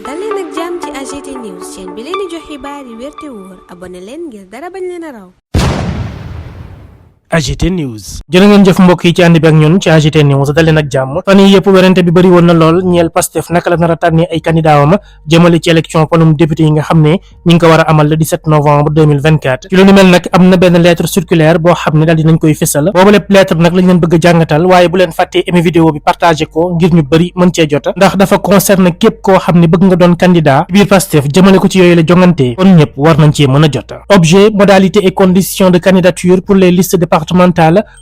dal leen ak jàmm ci AGT News chaîne bi leen di jox xibaar yi wér te wóor abonné leen ngir dara bañ leen a raw. AGT News jërë ngeen jëf mbokk yi ci ànd bi ak ñun ci AGT News dal leen ak jàmm. fan yii yëpp werante bi bëri woon na lool ñeel Pastef naka la nar a tànnee ay candidatam jëmale ci élection palum député yi nga xam ne ñi ngi ko war a amal le 17 novembre 2024 ci lu ni mel nag am na benn lettre circulaire boo xam ne daal dinañ koy fësal boobu lépp lettre nag lañ leen bëgg a jàngatal waaye bu leen fàttee aimé vidéo bi partagé ko ngir ñu bëri mën cee jota ndax dafa concerne képp koo xam ne bëgg nga doon candidat biir Pastef jëmale ko ci yooyu la jongante kon ñëpp war nañ cee mën a jota. Objet, modalités et conditions de candidature pour les listes départementales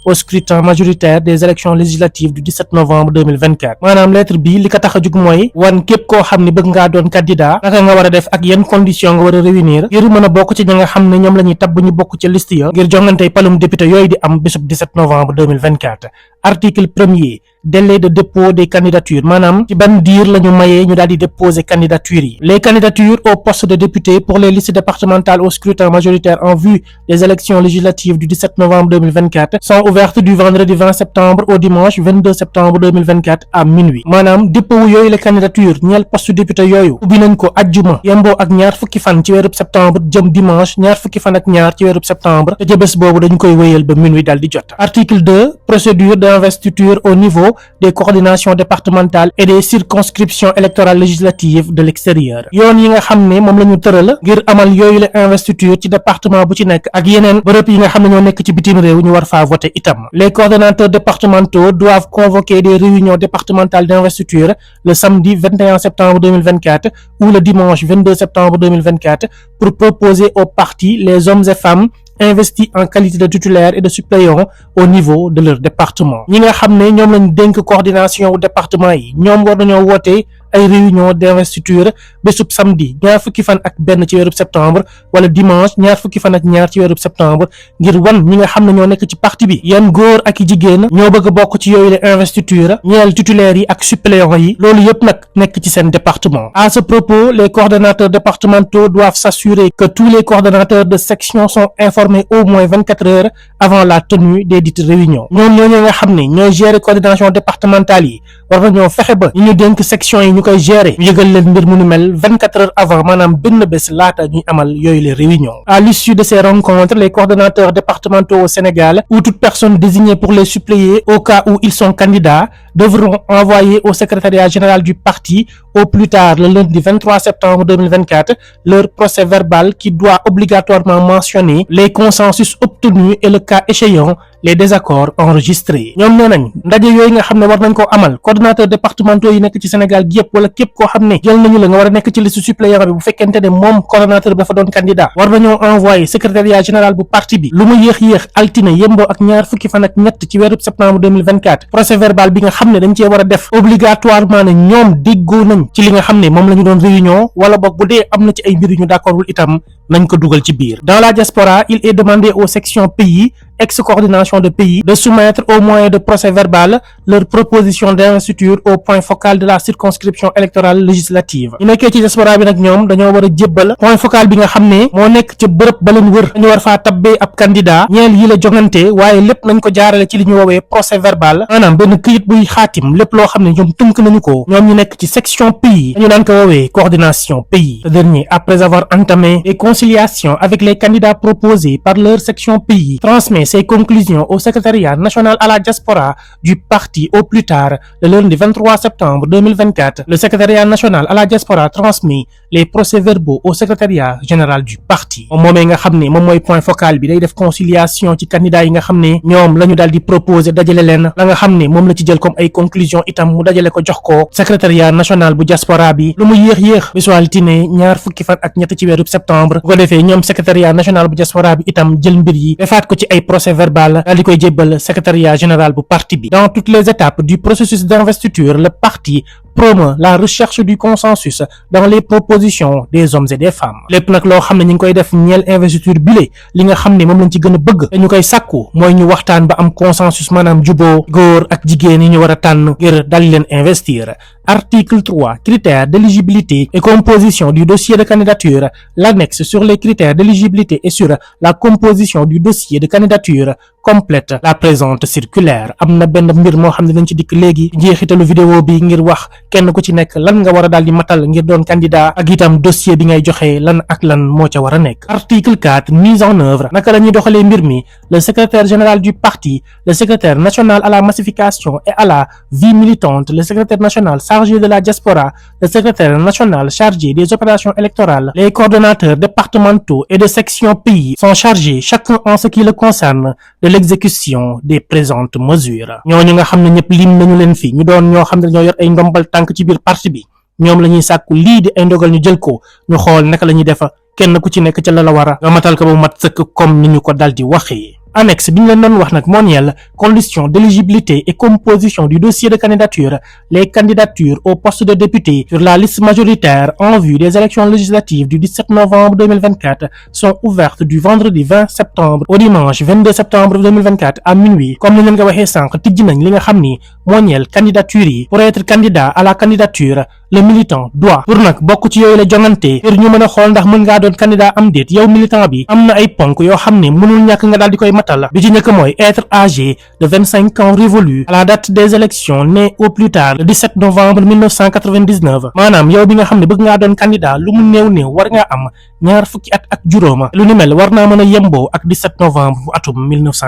au scrutin majoritaire des élections législatives du 17 novembre 2024 maanaam lettre bi li ko tax a jug mooy wan képp koo xam ne bëgg ngaa doon candidat naka nga war a def ak yan condition nga war a réunir ngir mën a bokk ci ñi nga xam ne ñoom la ñuy tabb ñu bokk ci liste ya ngir jongantey palum député yooyu di am bésub 17 novembre 2024 article 1er délai de dépôt des candidatures maanaam ci ban diir la ñu mayee ñu daal di déposer candidature yi. Les candidatures au poste de député pour les listes départementales au scrutin majoritaire en vue des élections législatives du 17 novembre 2024 sont ouvertes du vendredi 20 septembre au dimanche 22 septembre 2024 à minuit maanaam dépôt yooyu la candidature ñeel poste député yooyu ubbi nañ ko ajjuma yemboo ak ñaar fukki fan ci weerub septembre jëm dimanche ñaar fukki fan ak ñaar ci weerub septembre te ca bés boobu dañ koy wéyal ba minuit daal di jot. Article 2 procédure d'investiture au niveau des coordinations départementales et des circonscriptions électorales législatives de l'extérieur yoon yi nga xam ne moom la ñu tëral ngir amal yooyu la investiture ci département bu ci nekk ak yeneen bërëb yi nga xam ne ñoo nekk ci bitim réew ñu war faa voter itam. Les coordonnateurs départementaux doivent convoquer des réunions départementales d'investiture le samedi 21 septembre 2024 ou le dimanche 22 septembre 2024 pour proposer aux partis les hommes et femmes investis en qualité de titulaire et de suppléant au niveau de leur département. ñi nga xam ne ñoom lañ dénk coordination wu département yi ñoom war nañoo woote ay réunion d'investiture bésub samedi ñaar fukki fan ak benn ci weerub septembre wala dimanche ñaar fukki fan ak ñaar ci weerub septembre ngir wan ñi nga xam ne ñoo nekk ci parti bi yan góor ak i jigéen ñoo bëgg a bokk ci yooyu la investiture ñeel titulaires yi ak suppléants yi loolu yëpp nag nekk ci seen département. À ce propos, les coordonnateurs départementaux doivent s'assurer que tous les coordonnateurs de section sont informés au moins 24 heures avant la tenue des dites réunions. ñoom ñoo nga xam ne ñooy gérer coordination départementale yi war nañoo fexe ba ñu dénk section yi ñu koy gérer ñu yëgal leen mbir mu nu mel 24 heures avant maanaam benn bés laata ñuy amal yooyu les réunions. À l'issue de ces rencontres, les coordonnateurs départementaux au Sénégal ou toute personne désignée pour les suppléer au cas où ils sont candidats devront envoyer au secrétariat général du parti au plus tard le lundi 23 septembre 2024 leur procès verbal qui doit obligatoirement mentionner les consensus obtenus et le cas échéant les désaccords enregistrés. ñoom nee nañ ndaje yooyu nga xam ne war nañ koo amal coordonnateurs départementaux yi nekk ci Sénégal gi yëpp wala képp koo xam ne jël nañu la nga war a nekk ci liste suppléant bi bu fekkente ne moom coordonnateur bi dafa doon candidat war nañoo envoyer secrétariat général bu parti bi lu mu yéex altine yemboo ak ñaar fukki fan ak ñett ci weerub septembre 2024 procès verbal bi nga xam ne dañ cee war a def obligatoirement ne ñoom déggoo nañ ci li nga xam ne moom la ñu doon réunion wala boog bu dee am na ci ay mbir yu ñu d'accordul itam nañ ko dugal ci biir. Dans la diaspora, il est demandé aux sections pays ex-coordination de pays de soumettre au moyen de procès verbal leur proposition d'investiture au point focal de la circonscription électorale législative. ñu nekkee ci diaspora bi nag ñoom dañoo war a jébbal point focal bi nga xam ne moo nekk ca bërëb ba leen wër dañu war faa tabbee ab candidat ñeel yi la jongante waaye lépp nañ ko jaarale ci li ñu woowee procès verbal maanaam benn këyit buy xaatim lépp loo xam ne ñoom tënk nañu ko ñoom ñu nekk ci section pays dañu daan ko woowee coordination pays. Ce dernier, après avoir entamé des conciliations avec les candidats proposés par leur section pays, transmet ses conclusions au secrétariat national à la diaspora du parti au plus tard le lundi 23 septembre 2024. Le secrétariat national à la diaspora transmet les procès-verbaux au secrétariat général du parti. moom moomee nga xam ne moom mooy point focal bi day def conciliation ci candidats yi nga xam ne ñoom la ñu daal di proposer dajale leen la nga xam ne moom la ci jël comme ay conclusions itam mu dajale ko jox ko secrétariat national bu diaspora bi lu mu yéex bisu altine ñaar fukki fan ak ñett ci weerub septembre bu ko defee ñoom secrétariat national bu diaspora bi itam jël mbir yi defaat ko ci ay procès verbal daal di koy jébbal secrétariat général bu parti bi. Dans toutes les étapes du processus d'investiture, le parti promeut la recherche du consensus dans les propositions des hommes et des femmes. lépp nag loo xam ne ñu ngi koy def ñeel investiture bile li nga xam ne moom lañ ci gën a bëgg te ñu koy sàkku mooy ñu waxtaan ba am consensus maanaam juboo góor ak jigéen yi ñu war a tànn ngir dal leen investir. Article 3. Critères d'éligibilité et composition du dossier de candidature. L'annexe sur les critères d'éligibilité et sur la composition du dossier de candidature complète la présente circulaire. am na benn mbir moo xam ne dañ ci dikk léegi njeexitalu vidéo bi ngir wax kenn ku ci nekk lan nga war a daal di matal ngir doon candidat ak itam dossier bi ngay joxe lan ak lan moo ca war a nekk. Article 4. Mise en œuvre. naka la ñuy doxalee mbir mi le secrétaire général du parti, le secrétaire national à la massification et à la vie militante, le secrétaire national chargé de la diaspora, le secrétaire national chargé des opérations électorales, les coordonnateurs départementaux et de section pays sont chargés chacun en ce qui le concerne de l'exécution des présentes mesures. ñooñu nga xam ne ñëpp lim nañu leen fi ñu doon ñoo xam ne dañoo yor ay ndombal tànk ci biir parti bi ñoom la ñuy sàkku lii di ay ndogal ñu jël ko ñu xool naka la ñuy def kenn ku ci nekk ca la war a nga matal ko ba mat sëkk comme ni ñu ko dal di waxee. Annexe bi ñu leen doon wax nag moo ñeel conditions d'éligibilité et composition du dossier de candidature. Les candidatures au poste de député sur la liste majoritaire en vue des élections législatives du 17 novembre 2024 sont ouvertes du vendredi 20 septembre au dimanche 22 septembre 2024 à minuit. Comme ni leen ko waxee sànq tijji nañ li nga xam ni moo ñeel candidature yi. Pour être candidat à la candidature, le militant doit pour nag bokk ci yooyu la jongante ngir ñu mën a xool ndax mën ngaa doon candidat am déet yow militant bi am na ay ponk yoo xam ne mënul ñàkk nga daal di koy matal. bi ci njëkk mooy être âgé de 25 ans révolus à la date des élections né au plus tard le 17 novembre 1999. maanaam yow bi nga xam ne bëgg ngaa doon candidat lu mu néew war ngaa am ñaar fukki at ak juróoma lu ni mel war naa mën a yemboo ak 17 novembre bu atum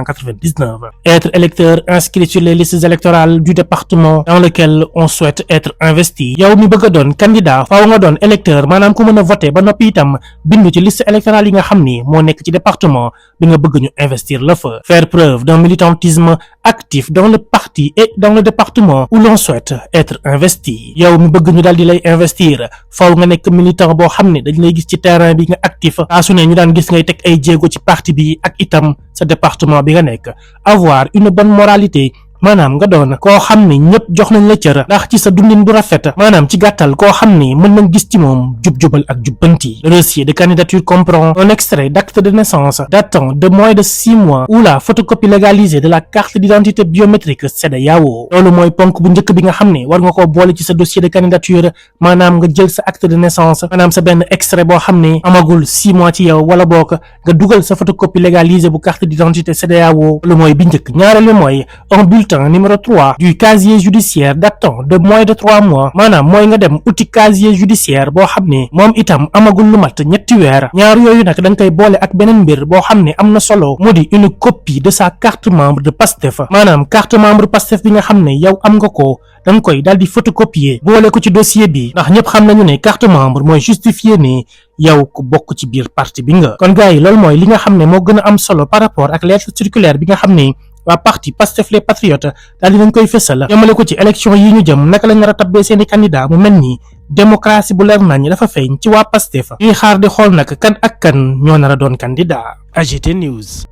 1999. Être électeur inscrit sur les listes électorales du département dans lequel on souhaite être investi. yow mi bëgg a doon candidat faaw nga doon électeur maanaam ku mën a voter ba noppi itam bindu ci liste électorale yi nga xam ni moo nekk ci département bi nga bëgg ñu investir la fa. Faire preuve d'un militantisme actif dans le parti et dans le département où l'on souhaite être investi. yow mi bëgg ñu daal di lay investir faaw nga nekk militant boo xam ne dañ lay gis ci terrain bi nga actif saa su ne ñu daan gis ngay teg ay jéego ci parti bi ak itam sa département bi nga nekk. Avoir une bonne moralité. maanaam nga doon koo xam ni ñëpp jox nañ la cër ndax ci sa dundin bu rafet maanaam ci gàttal koo xam ni mën nañ gis ci moom jub-jubal ak jubbanti. Le dossier de candidature comprend un extrait d'acte de naissance datant de moins de 6 mois ou la photocopie légalisée de la carte d'identité biométrique CEDEAO. loolu mooy ponk bu njëkk bi nga xam ne war nga koo boole ci sa dossier de candidature maanaam nga jël sa acte de naissance maanaam sa benn extrait boo xam ne amagul 6 mois ci yow wala boog nga dugal sa photocopie légalisée bu carte d'identité CEDEAO. loolu mooy bi njëkk. ñaareel bi mooy un bulletin numéro 3 du casier judiciaire datant de moins de 3 mois maanaam mooy nga dem uti casier judiciaire boo xam ne moom itam amagul lu mat ñetti weer. ñaar yooyu nag da nga koy boole ak beneen mbir boo xam ne am na solo mu di une copie de sa carte membre de PASTEF maanaam carte membre PASTEF bi nga xam ne yow am nga ko da nga koy daal di photocopier boole ko ci dossier bi ndax ñëpp xam nañu ne carte membre mooy justifier ne yow ku bokk ci biir parti bi nga. kon gars yi loolu mooy li nga xam ne moo gën a am solo par rapport ak lettre circulaire bi nga xam ne waa parti Pastef les patriotes daal di nañ koy fësal jëmale ko ci élection yi ñu jëm naka lañ nar a tabbee seeni candidat mu mel ni démocratie bu leer nañ dafa feeñ ci waa Pastef ñuy xaar di xool nag kan ak kan ñoo nar a doon candidat. AGT News.